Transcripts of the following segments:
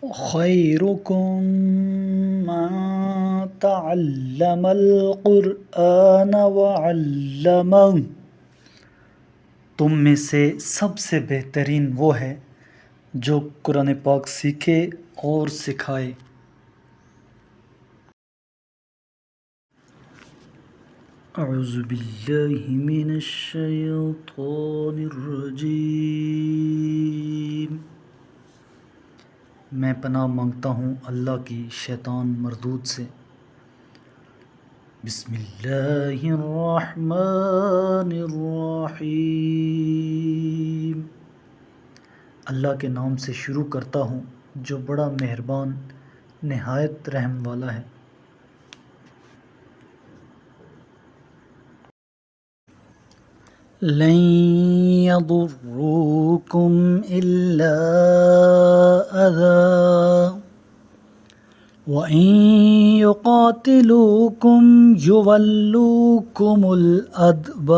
خیرکم من تعلم القرآن وعلمہ، تم میں سے سب سے بہترین وہ ہے جو قرآن پاک سیکھے اور سکھائے۔ اعوذ باللہ من الشیطان الرجیم، میں پناہ مانگتا ہوں اللہ کی شیطان مردود سے۔ بسم اللہ الرحمن الرحیم، اللہ کے نام سے شروع کرتا ہوں جو بڑا مہربان نہایت رحم والا ہے۔ لن يضروكم إلا أذى وإن يقاتلوكم يولوكم الأدبار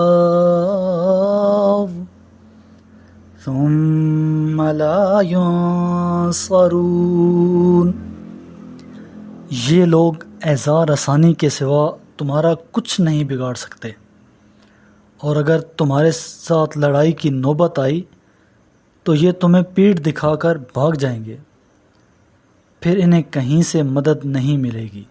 ثم لا ينصرون، یہ لوگ اعزار رسانی کے سوا تمہارا کچھ نہیں بگاڑ سکتے، اور اگر تمہارے ساتھ لڑائی کی نوبت آئی تو یہ تمہیں پیٹھ دکھا کر بھاگ جائیں گے، پھر انہیں کہیں سے مدد نہیں ملے گی۔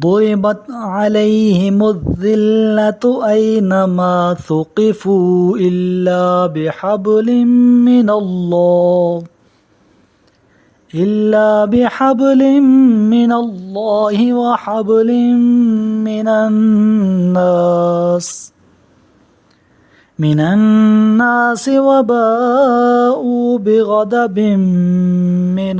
ضربت علیہم الذلۃ اینما ثقفوا الا بحبل من اللہ وحبل من الناس وباءوا بغضب من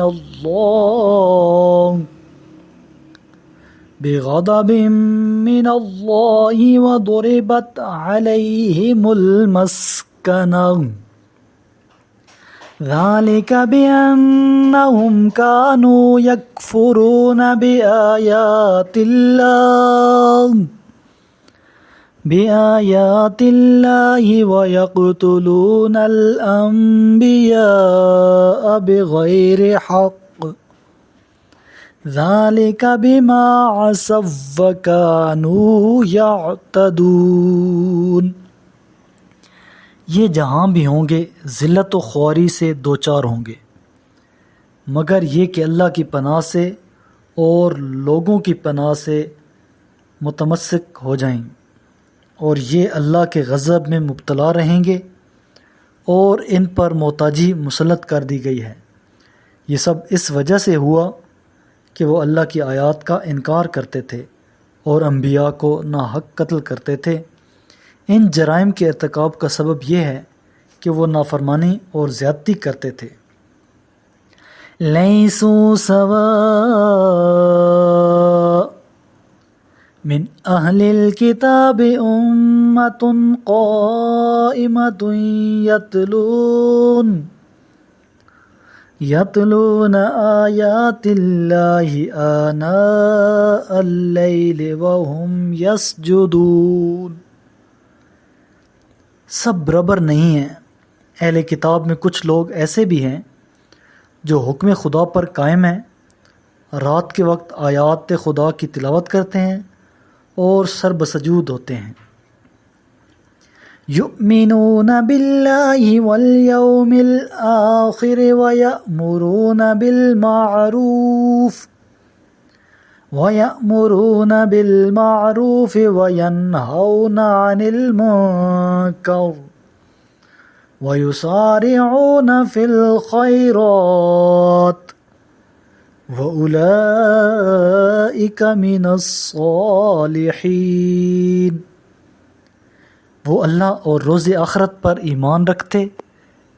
اللہ وضربت علیہم المسکنہ ذلك بأنهم كانوا يكفرون بآيات الله ويقتلون الأنبياء بغير حق ذلك بما عصوا وكانوا يعتدون، یہ جہاں بھی ہوں گے ذلت و خواری سے دوچار ہوں گے، مگر یہ کہ اللہ کی پناہ سے اور لوگوں کی پناہ سے متمسک ہو جائیں، اور یہ اللہ کے غضب میں مبتلا رہیں گے، اور ان پر محتاجی مسلط کر دی گئی ہے۔ یہ سب اس وجہ سے ہوا کہ وہ اللہ کی آیات کا انکار کرتے تھے اور انبیاء کو ناحق قتل کرتے تھے۔ ان جرائم کے ارتکاب کا سبب یہ ہے کہ وہ نافرمانی اور زیادتی کرتے تھے۔ لیسوا سواء من اہل الکتاب امۃ قائمۃ یتلون آیات اللہ آناء اللیل وہم یسجدون، سب برابر نہیں ہیں۔ اہل کتاب میں کچھ لوگ ایسے بھی ہیں جو حکم خدا پر قائم ہیں، رات کے وقت آیات خدا کی تلاوت کرتے ہیں اور سر بسجود ہوتے ہیں۔ یؤمنون باللہ والیوم الآخر وَيَأْمُرُونَ بِالْمَعْرُوفِ وَيَنْهَوْنَ عَنِ الْمُنكَرِ وَيُسَارِعُونَ فِي الْخَيْرَاتِ وَأُولَئِكَ مِنَ الصَّالِحِينَ، وہ اللہ اور روز آخرت پر ایمان رکھتے،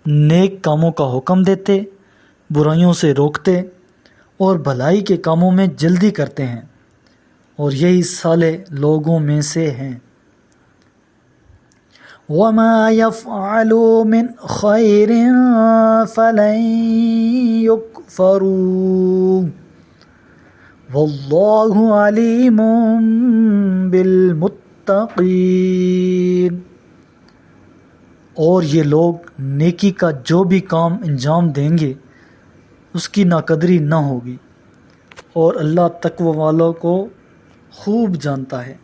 نیک کاموں کا حکم دیتے، برائیوں سے روکتے اور بھلائی کے کاموں میں جلدی کرتے ہیں، اور یہی صالح لوگوں میں سے ہیں۔ وَمَا يَفْعَلُوا مِنْ خَيْرٍ فَلَنْ يُكْفَرُوهُ وَاللَّهُ عَلِيمٌ بِالْمُتَّقِينَ، اور یہ لوگ نیکی کا جو بھی کام انجام دیں گے اس کی ناقدری نہ ہوگی، اور اللہ تقوی والوں کو خوب جانتا ہے۔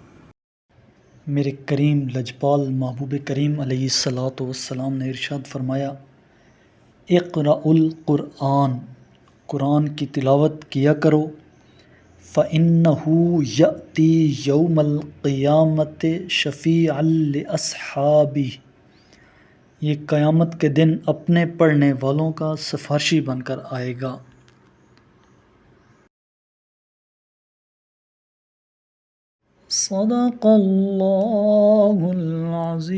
میرے کریم لجپال محبوب کریم علیہ الصلاۃ والسلام نے ارشاد فرمایا، اقرأ القرآن، قرآن کی تلاوت کیا کرو، فَإِنَّهُ يَأْتِي يَوْمَ الْقِيَامَةِ شَفِيعًا لِأَصْحَابِهِ، یہ قیامت کے دن اپنے پڑھنے والوں کا سفارشی بن کر آئے گا۔ صدق اللہ العظیم۔